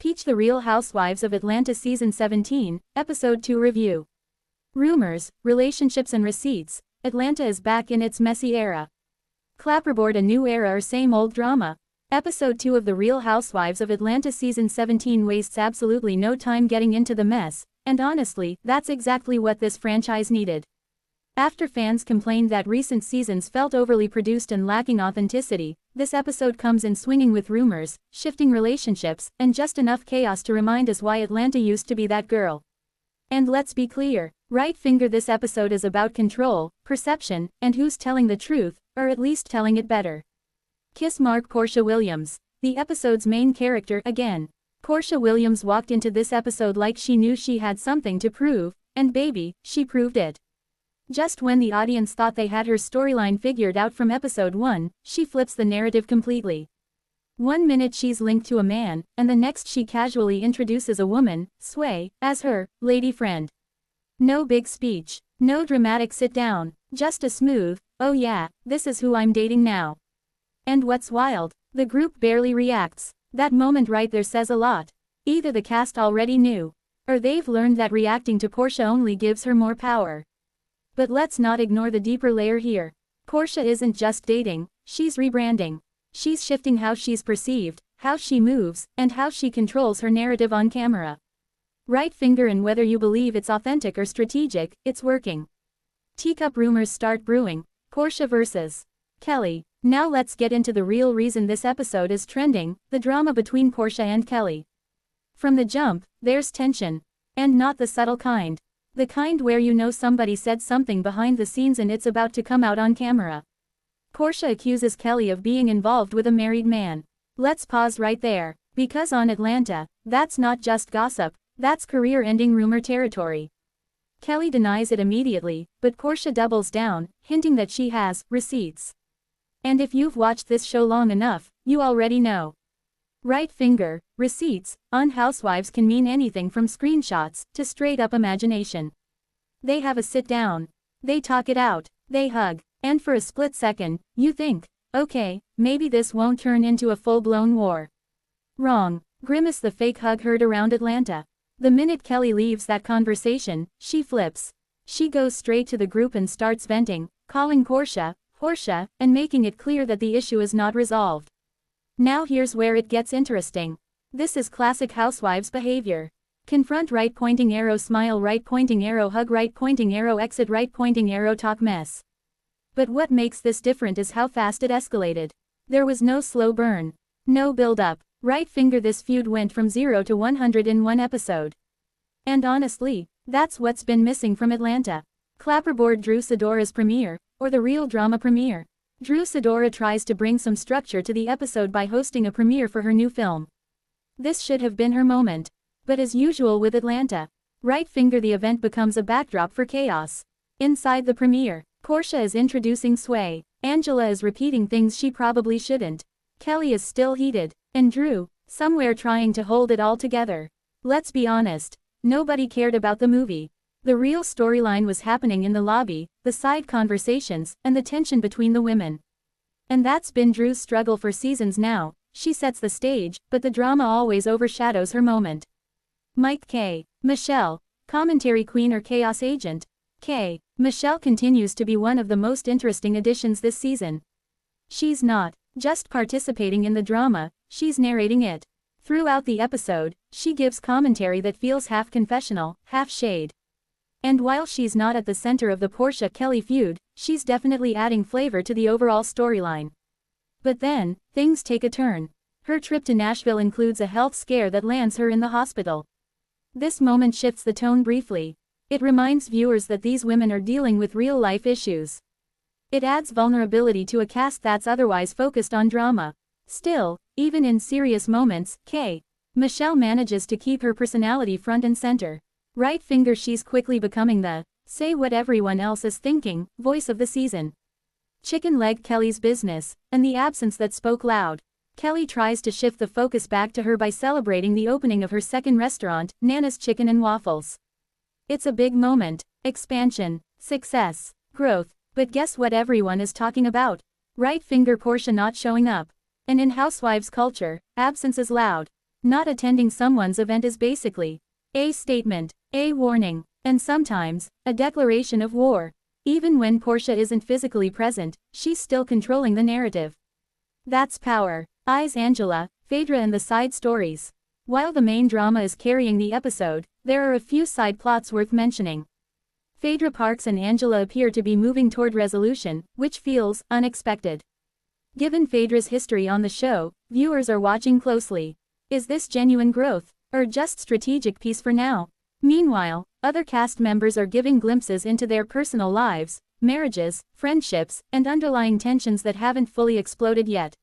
Peach the Real Housewives of Atlanta Season 17, Episode 2 Review. Rumors, relationships and receipts, Atlanta is back in its messy era. Clapperboard a new era or same old drama. Episode 2 of The Real Housewives of Atlanta Season 17 wastes absolutely no time getting into the mess, and honestly, that's exactly what this franchise needed. After fans complained that recent seasons felt overly produced and lacking authenticity, this episode comes in swinging with rumors, shifting relationships, and just enough chaos to remind us why Atlanta used to be that girl. And let's be clear, right finger, this episode is about control, perception, and who's telling the truth, or at least telling it better. Kiss Mark Porsha Williams, the episode's main character again. Porsha Williams walked into this episode like she knew she had something to prove, and baby, she proved it. Just when the audience thought they had her storyline figured out from episode 1, she flips the narrative completely. One minute she's linked to a man, and the next she casually introduces a woman, Sway, as her lady friend. No big speech, no dramatic sit down, just a smooth, "Oh yeah, this is who I'm dating now." And what's wild, the group barely reacts. That moment right there says a lot. Either the cast already knew, or they've learned that reacting to Porsha only gives her more power. But let's not ignore the deeper layer here. Porsha isn't just dating, she's rebranding. She's shifting how she's perceived, how she moves, and how she controls her narrative on camera. Right finger, and whether you believe it's authentic or strategic, it's working. Teacup rumors start brewing. Porsha versus Kelly. Now let's get into the real reason this episode is trending, the drama between Porsha and Kelly. From the jump, there's tension. And not the subtle kind. The kind where you know somebody said something behind the scenes and it's about to come out on camera. Porsha accuses Kelly of being involved with a married man. Let's pause right there, because on Atlanta, that's not just gossip, that's career-ending rumor territory. Kelly denies it immediately, but Porsha doubles down, hinting that she has receipts. And if you've watched this show long enough, you already know. Right finger, receipts, on Housewives can mean anything from screenshots to straight-up imagination. They have a sit-down. They talk it out. They hug. And for a split second, you think, okay, maybe this won't turn into a full-blown war. Wrong. Grimace the fake hug heard around Atlanta. The minute Kelly leaves that conversation, she flips. She goes straight to the group and starts venting, calling Porsha, and making it clear that the issue is not resolved. Now here's where it gets interesting. This is classic Housewives behavior. Confront, right pointing arrow, smile, right pointing arrow, hug, right pointing arrow, exit, right pointing arrow, talk mess. But what makes this different is how fast it escalated. There was no slow burn. No build-up. Right finger, this feud went from 0 to 100 in one episode. And honestly, that's what's been missing from Atlanta. Clapperboard Drew Sidora's premiere, or the real drama premiere. Drew Sidora tries to bring some structure to the episode by hosting a premiere for her new film. This should have been her moment. But as usual with Atlanta, right finger, the event becomes a backdrop for chaos. Inside the premiere, Porsha is introducing Sway. Angela is repeating things she probably shouldn't. Kelly is still heated. And Drew, somewhere trying to hold it all together. Let's be honest, nobody cared about the movie. The real storyline was happening in the lobby, the side conversations, and the tension between the women. And that's been Drew's struggle for seasons now. She sets the stage, but the drama always overshadows her moment. Mike K. Michelle, commentary queen or chaos agent. K. Michelle continues to be one of the most interesting additions this season. She's not just participating in the drama, she's narrating it. Throughout the episode, she gives commentary that feels half confessional, half shade. And while she's not at the center of the Porsha-Kelly feud, she's definitely adding flavor to the overall storyline. But then, things take a turn. Her trip to Nashville includes a health scare that lands her in the hospital. This moment shifts the tone briefly. It reminds viewers that these women are dealing with real-life issues. It adds vulnerability to a cast that's otherwise focused on drama. Still, even in serious moments, Michelle manages to keep her personality front and center. Right finger, she's quickly becoming the say what everyone else is thinking voice of the season. Chicken leg, Kelly's business, and the absence that spoke loud. Kelly tries to shift the focus back to her by celebrating the opening of her second restaurant, Nana's Chicken and Waffles. It's a big moment. Expansion, success, growth. But guess what everyone is talking about? Right finger, Porsha not showing up. And in Housewives culture, absence is loud. Not attending someone's event is basically a statement, a warning, and sometimes, a declaration of war. Even when Portia isn't physically present, she's still controlling the narrative. That's power. Eyes Angela, Phaedra and the side stories. While the main drama is carrying the episode, there are a few side plots worth mentioning. Phaedra Parks and Angela appear to be moving toward resolution, which feels unexpected. Given Phaedra's history on the show, viewers are watching closely. Is this genuine growth, or just strategic peace for now? Meanwhile, other cast members are giving glimpses into their personal lives, marriages, friendships, and underlying tensions that haven't fully exploded yet.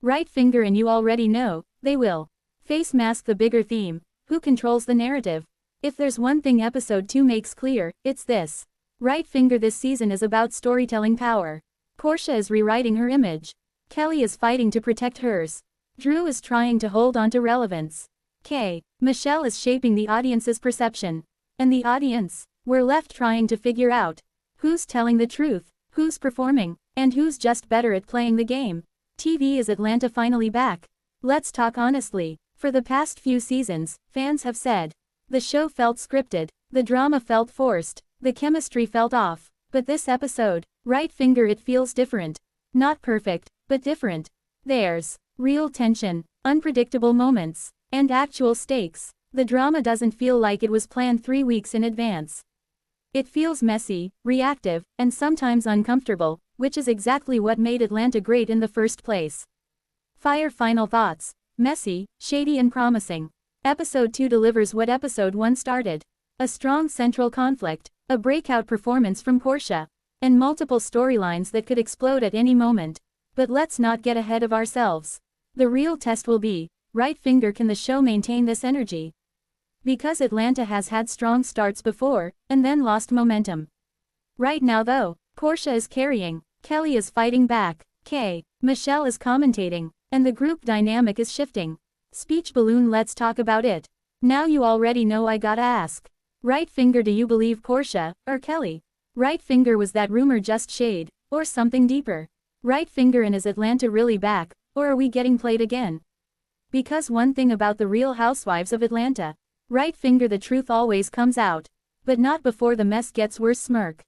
Right finger and you already know, they will. Face mask the bigger theme: who controls the narrative? If there's one thing episode 2 makes clear, it's this. Right finger this season is about storytelling power. Portia is rewriting her image. Kelly is fighting to protect hers. Drew is trying to hold on to relevance. Michelle is shaping the audience's perception. And the audience? We're left trying to figure out who's telling the truth, who's performing, and who's just better at playing the game. TV Is Atlanta finally back? Let's talk honestly. For the past few seasons, fans have said the show felt scripted, the drama felt forced, the chemistry felt off. But this episode, right finger, it feels different. Not perfect, but different. There's real tension, unpredictable moments, and actual stakes. The drama doesn't feel like it was planned 3 weeks in advance. It feels messy, reactive, and sometimes uncomfortable, which is exactly what made Atlanta great in the first place. Final thoughts. Messy, shady and promising. Episode 2 delivers what episode 1 started. A strong central conflict, a breakout performance from Portia, and multiple storylines that could explode at any moment. But let's not get ahead of ourselves. The real test will be, right finger, can the show maintain this energy? Because Atlanta has had strong starts before, and then lost momentum. Right now though, Portia is carrying, Kelly is fighting back, Michelle is commentating, and the group dynamic is shifting. Speech balloon, let's talk about it. Now you already know I gotta ask. Right finger, do you believe Portia, or Kelly? Right finger, was that rumor just shade, or something deeper? Right finger, and is Atlanta really back, or are we getting played again? Because one thing about the Real Housewives of Atlanta, right finger, the truth always comes out. But not before the mess gets worse. Smirk.